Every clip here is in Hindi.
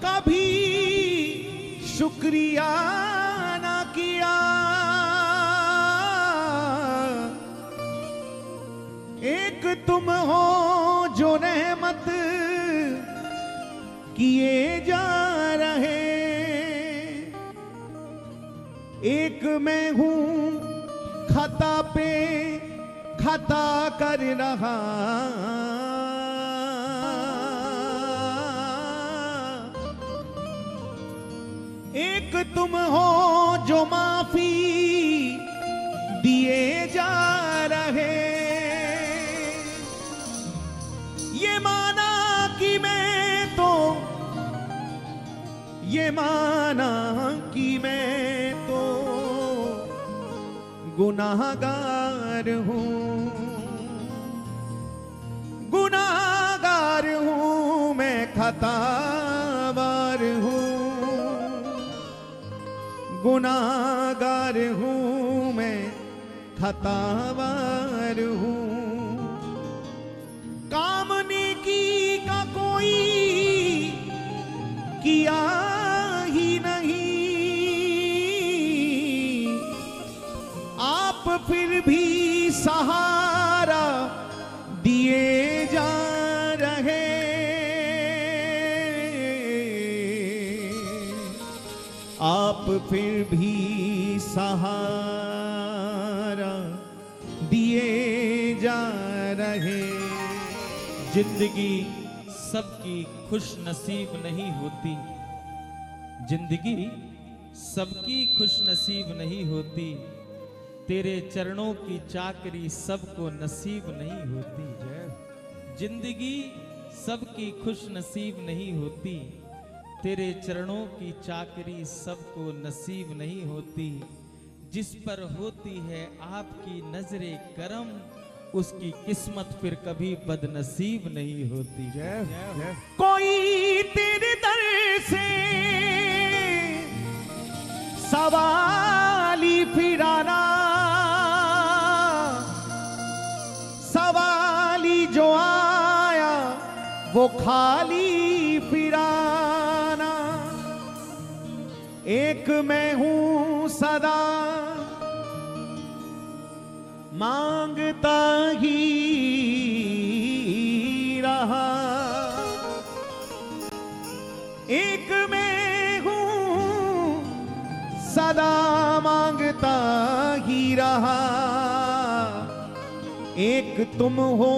कभी शुक्रिया ना किया। एक तुम हो जो रहमत किए जा रहे, एक मैं हूं खता पे खता कर रहा। एक तुम हो जो माफी दिए जा रहे। ये माना कि मैं तो, ये माना कि मैं तो गुनाहगार हूं, गुनाहगार हूं मैं, खतावार हूं, गुनाहगार हूं मैं, खतावार हूं। काम नेकी का कोई किया ही नहीं, आप फिर भी सहारा दिए जा रहे। आप फिर भी सहारा दिए जा रहे। जिंदगी सबकी खुश नसीब नहीं होती, जिंदगी सबकी खुश नसीब नहीं होती, तेरे चरणों की चाकरी सबको नसीब नहीं होती। जिंदगी सबकी खुश नसीब नहीं होती, तेरे चरणों की चाकरी सबको नसीब नहीं होती। जिस पर होती है आपकी नजरे करम, उसकी किस्मत फिर कभी बदनसीब नहीं होती। कोई तेरे दर से सवाली फिराना, सवाली जो आया वो खाली फिराना। एक मैं हूं सदा मांगता ही रहा, एक मैं हूं सदा मांगता ही रहा। एक तुम हो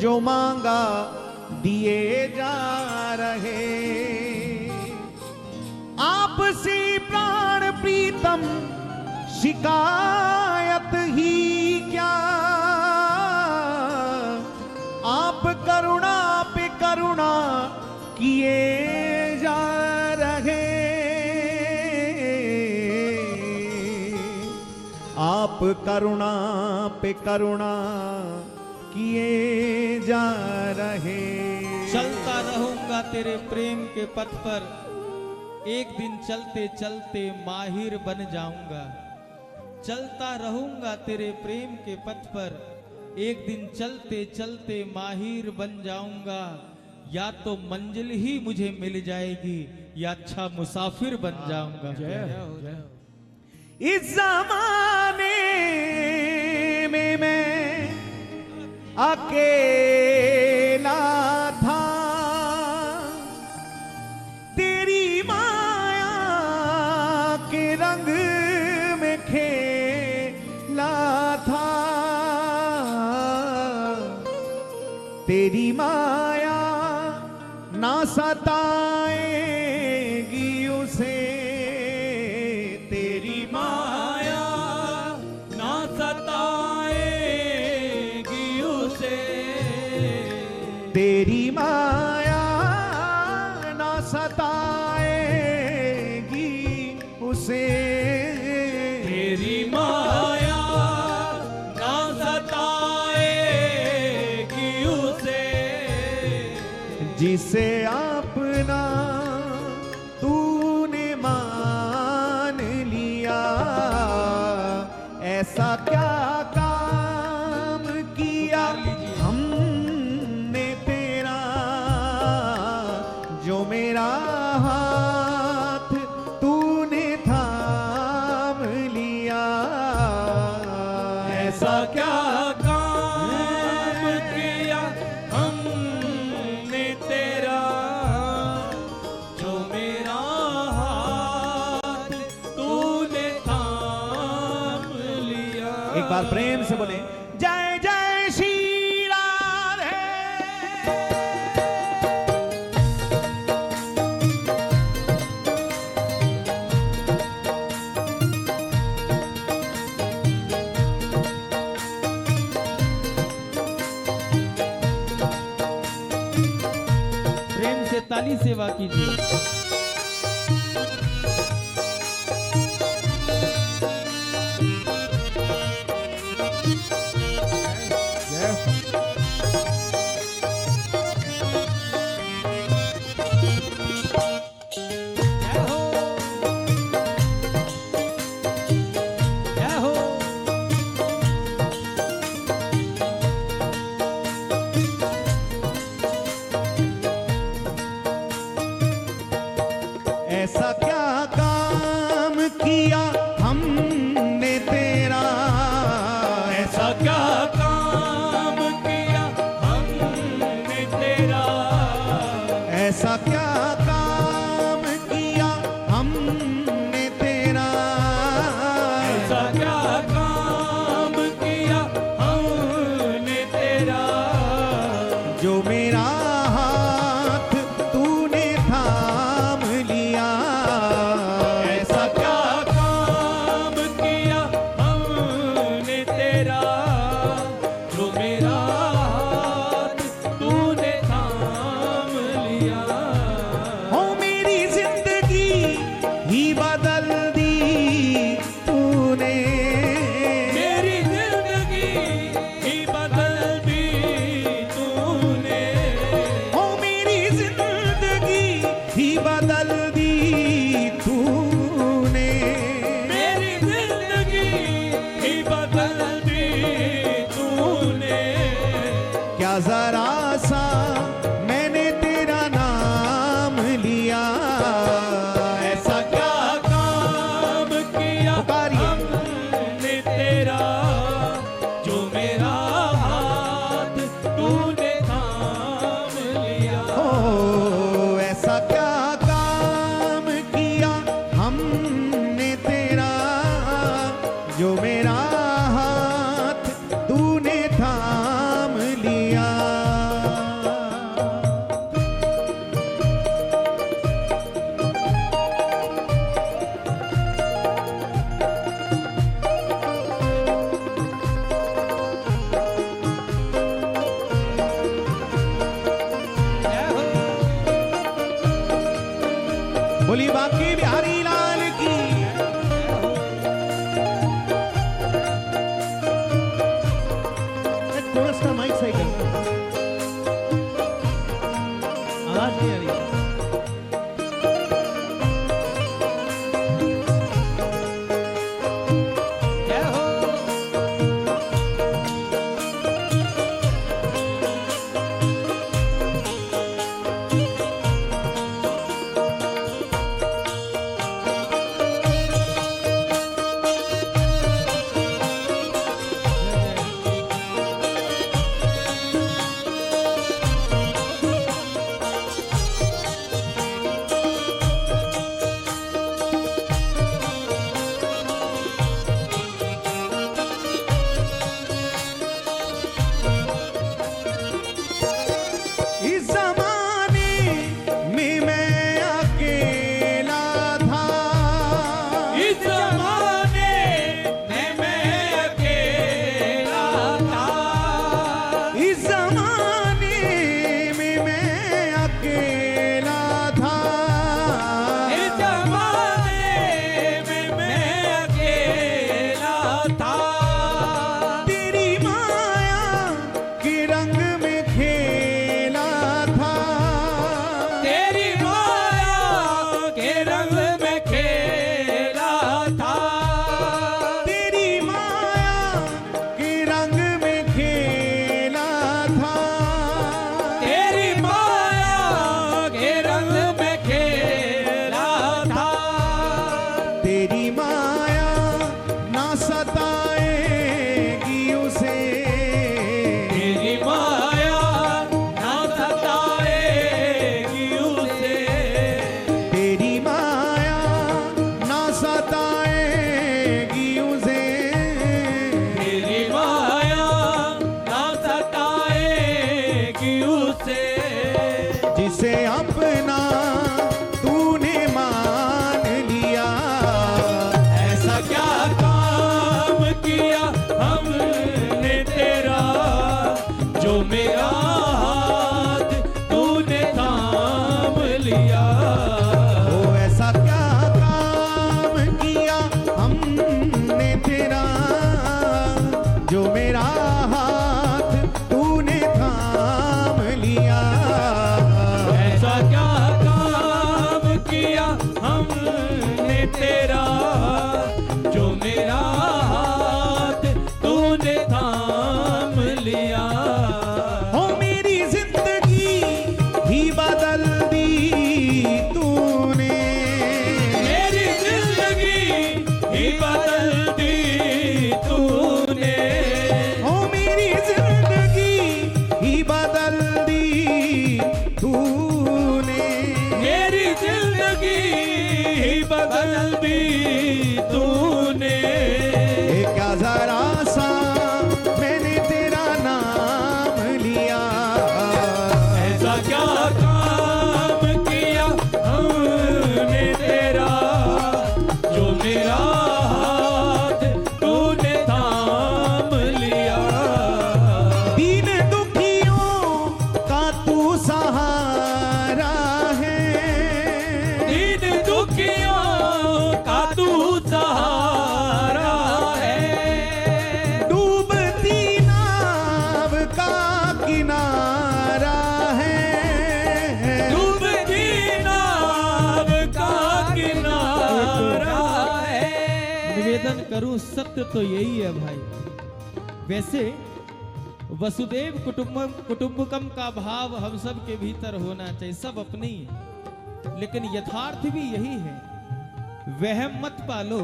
जो मांगा दिए जा रहे। आपसे प्राण प्रीतम शिकायत ही क्या, आप करुणा पे करुणा किए जा रहे। आप करुणा पे करुणा किए जा रहे। चलता रहूंगा तेरे प्रेम के पथ पर, एक दिन चलते चलते माहिर बन जाऊंगा। चलता रहूंगा तेरे प्रेम के पथ पर, एक दिन चलते चलते माहिर बन जाऊंगा। या तो मंजिल ही मुझे मिल जाएगी, या अच्छा मुसाफिर बन जाऊंगा। इस जमाने में मैं अकेला था, तेरी माया के रंग में खेला था। तेरी माया ना सताएगी उसे, तेरी माया ना सताएगी उसे, तेरी माया ना सताएगी उसे, तेरी माया ना सताएगी उसे। जिसे अपना तूने मान लिया, ऐसा क्या काम किया हमने तेरा जो मेरा हाथ तूने थाम लिया। ऐसा क्या काम किया हमने तेरा, जो मेरा हाथ तूने थाम लिया। एक बार प्रेम से बोले जय जय श्री राधे। प्रेम से ताली सेवा कीजिए। जय हो, जय हो। ऐसा क्या काम किया हमने तेरा, ऐसा क्या काम किया हमने तेरा, ऐसा क्या काम किया हमने तेरा, ऐसा क्या काम किया हमने तेरा, जो मेरा हाथ तूने थाम लिया। ऐसा क्या काम किया हमने तेरा, जो मेरा हाथ तूने थाम लिया। हो मेरी जिंदगी ही बदल दी तूने, मेरी जिंदगी ही बदल दी तूने, हो मेरी जिंदगी ही बदल दी तूने। मेरी जिंदगी ही बदल दी तूने। क्या जरा सा मैंने तेरा नाम लिया, ऐसा क्या काम किया पुकारिए। हमने तेरा, जो मेरा हाथ तूने थाम लिया। ओ ऐसा क्या काम किया हमने तेरा, जो मेरा हाथ तूने थाम लिया। जय हो। बोली बांके बिहारी लाल की। थोड़ा सा माइक सही करना, आवाज नहीं आ रही। जय हो। लिया। ओ ऐसा क्या काम किया हमने तेरा, जो मेरा हाथ तूने थाम लिया। ऐसा क्या काम किया हमने तेरा, जो मेरा हाथ तूने थाम लिया। हो मेरी जिंदगी ही बदल दी तूने, मेरी जिंदगी ही बदल दी तूने। हो मेरी जिंदगी ही बदल दी तूने। मेरी जिंदगी ही बदल दी तूने। क्या जरा सा मैंने तेरा नाम लिया। ऐसा क्या काम किया हमने तेरा, जो मेरा हाथ तूने थाम लिया। दीन दुखियों का तू सहारा है, दीन दुखियों का तू सहारा है। डूबती नाव का किनारा है। डूबती नाव का किनारा है। निवेदन करूं, सत्य तो यही है भाई। वैसे वसुदेव कुटुंबकम का भाव हम सब के भीतर होना चाहिए, सब अपने ही है। लेकिन यथार्थ भी यही है, वहम मत पालो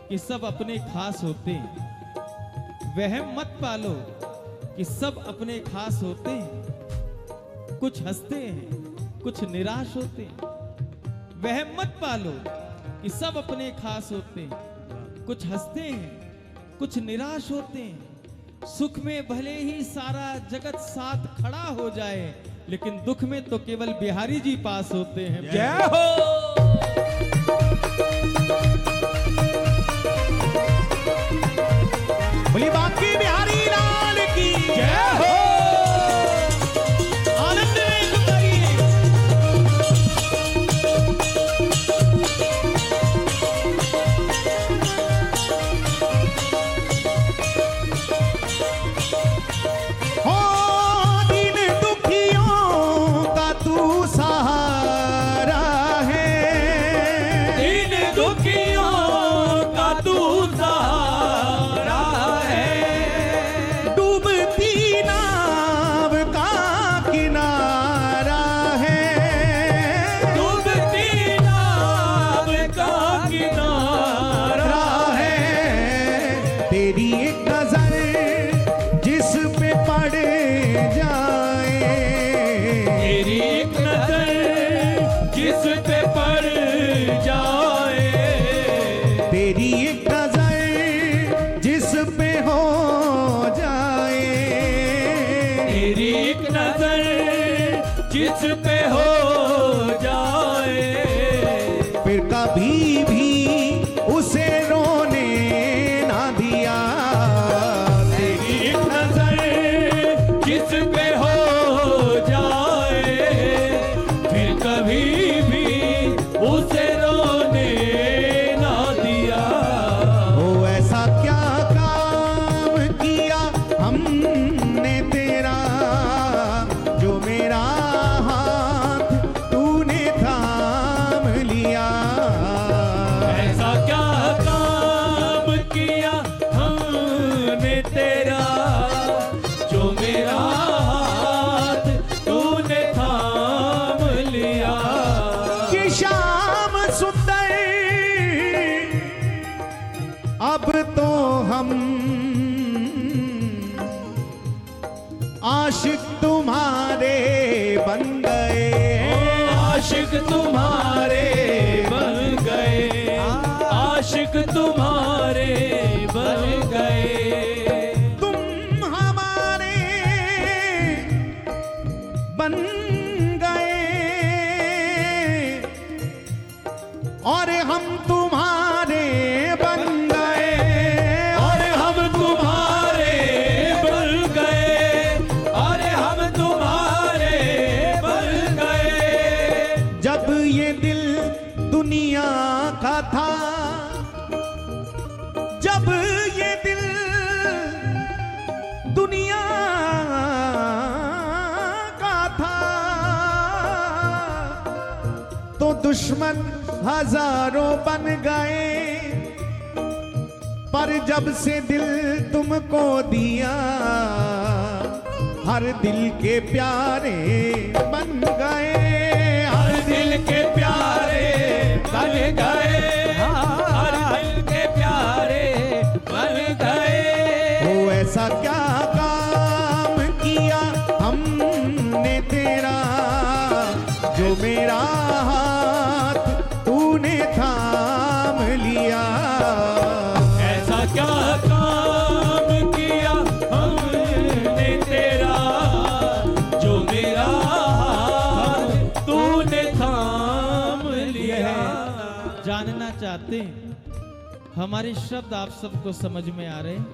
कि सब अपने खास होते हैं। वहम मत पालो कि सब अपने खास होते हैं। कुछ हंसते हैं, कुछ निराश होते हैं। वहम मत पालो कि सब अपने खास होते हैं। कुछ हंसते हैं, कुछ निराश होते हैं। सुख में भले ही सारा जगत साथ खड़ा हो जाए, लेकिन दुख में तो केवल बिहारी जी पास होते हैं। जय हो। बोली बाकी बिहारी लाल की जय हो। आनंद में करिए। हो दीन दुखियों का तू सहारा है। दीन दुखियों का तू सहारा है। डूबती नाव का किनारा है। डूबती नाव का किनारा है तेरी एक नजर जिस पे पड़ जाए। तेरी एक नजर जिस पे पड़ जाए। तेरी एक नजर जिस पे हो जाए। तेरी एक नजर जिस पे हो जाए। फिर कभी भी उसे रोने ना दिया। तेरी एक नजर जिस पे हो जाए। फिर कभी भी उसे रोने ना दिया। ओ ऐसा क्या काम किया हमने तेरा, जो मेरा हाथ तूने थाम लिया। ऐसा क्या काम किया हमने तेरा, जो मेरा हाथ तूने थाम लिया। कि शाम सुंदर अब तो हम आशिक तुम्हारे बन गए। आशिक तुम्हारे बन गए। आशिक तुम्हारे बन गए। तुम हमारे बन गए और हम तुम्हारे बन गए। और हम तुम्हारे बन गए। और हम तुम्हारे बन गए। ये दिल दुनिया का था, जब ये दिल दुनिया का था, तो दुश्मन हजारों बन गए, पर जब से दिल तुमको दिया, हर दिल के प्यारे बन गए, हर दिल के प्यारे बन गए, हर दिल के प्यारे बन गए। ओ ऐसा क्या काम किया हमने तेरा, जो मेरा हाथ तूने थाम लिया। ऐसा क्या काम किया हमने तेरा, जो मेरा हाथ तूने थाम लिया। जानना चाहते हैं हमारे शब्द आप सबको समझ में आ रहे हैं?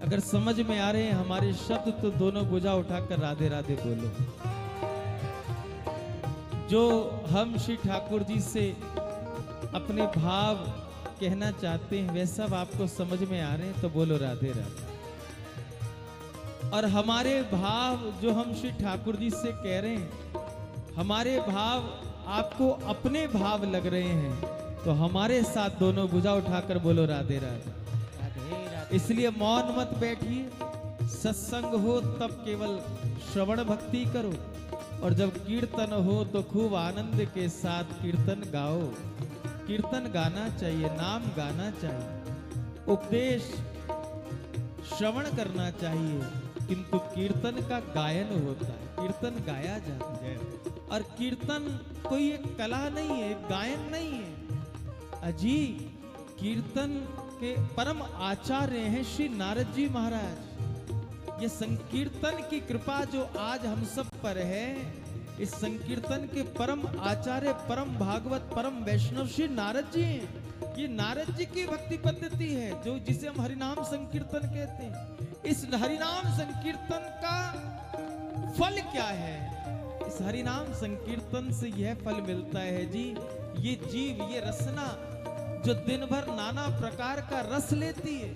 अगर समझ में आ रहे हैं हमारे शब्द तो दोनों भुजा उठाकर राधे राधे बोलो। जो हम श्री ठाकुर जी से अपने भाव कहना चाहते हैं वे सब आपको समझ में आ रहे हैं तो बोलो राधे राधे। और हमारे भाव जो हम श्री ठाकुर जी से कह रहे हैं, हमारे भाव आपको अपने भाव लग रहे हैं तो हमारे साथ दोनों भुजा उठाकर बोलो राधे राधे। इसलिए मौन मत बैठिए, सत्संग हो तब केवल श्रवण भक्ति करो, और जब कीर्तन हो तो खूब आनंद के साथ कीर्तन गाओ। कीर्तन गाना चाहिए, नाम गाना चाहिए, उपदेश श्रवण करना चाहिए, किंतु कीर्तन का गायन होता है, कीर्तन गाया जाता है। और कीर्तन कोई एक कला नहीं है, एक गायन नहीं है। अजी कीर्तन के परम आचार्य हैं श्री नारद जी महाराज। ये संकीर्तन की कृपा जो आज हम सब पर है, इस संकीर्तन के परम आचार्य, परम भागवत, परम वैष्णव श्री नारद जी हैं। ये नारद जी की भक्ति पद्धति है जो जिसे हम हरिनाम संकीर्तन कहते हैं। इस हरिनाम संकीर्तन का फल क्या है? इस हरिनाम संकीर्तन से यह फल मिलता है जी, ये जीव, ये रसना जो दिन भर नाना प्रकार का रस लेती है,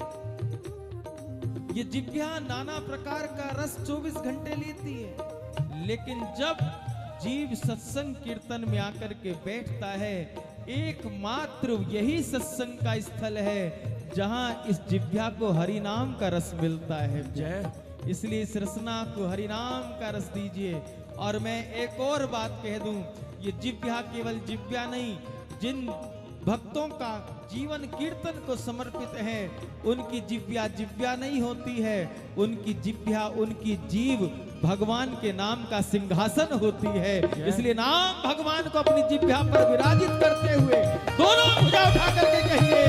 ये जिह्वा नाना प्रकार का रस 24 घंटे लेती है, लेकिन जब जीव सत्संग कीर्तन में आकर के बैठता है, एकमात्र यही सत्संग का स्थल है जहां इस जिह्वा को हरि नाम का रस मिलता है। जय। इसलिए इस रसना को हरि नाम का रस दीजिए। और मैं एक और बात कह दूं, ये जिह्वा केवल जिह्वा नहीं, जिन भक्तों का जीवन कीर्तन को समर्पित है उनकी जिह्वा जिह्वा नहीं होती है, उनकी जिह्वा, उनकी जीव भगवान के नाम का सिंहासन होती है। इसलिए नाम भगवान को अपनी जिह्वा पर विराजित करते हुए दोनों भुजा उठा करके कहिए,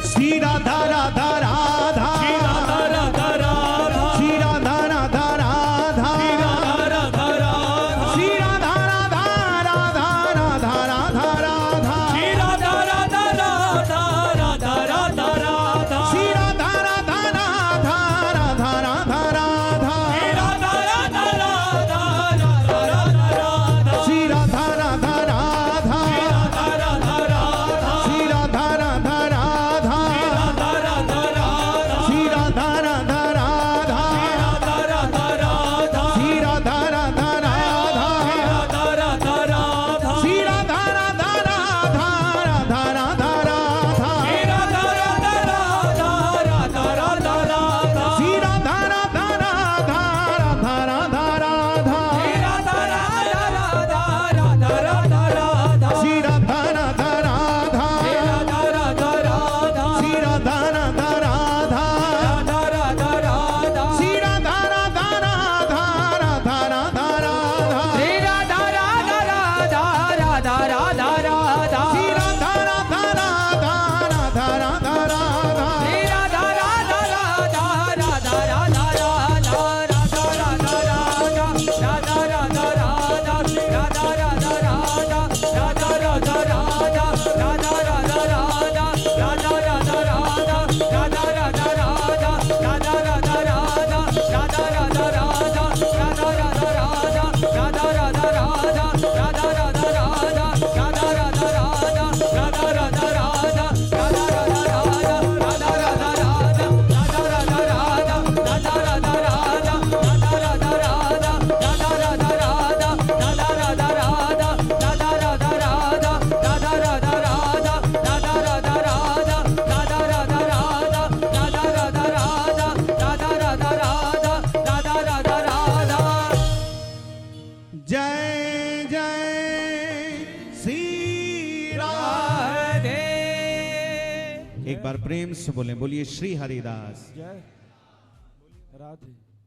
श्री राधा राधा राधा, श्री राधा राधा राधा, श्री राधा राधा राधा, श्री राधा राधा राधा, श्री राधा राधा राधा राधा राधा राधा, श्री राधा राधा राधा राधा राधा राधा, श्री राधा राधा राधा राधा राधा राधा, श्री राधा राधा राधा राधा राधा राधा, श्री राधा राधा राधा, श्री राधा राधा राधा, श्री राधा राधा बार प्रेम से बोलें, बोलिए श्री हरिदास। जय राधे।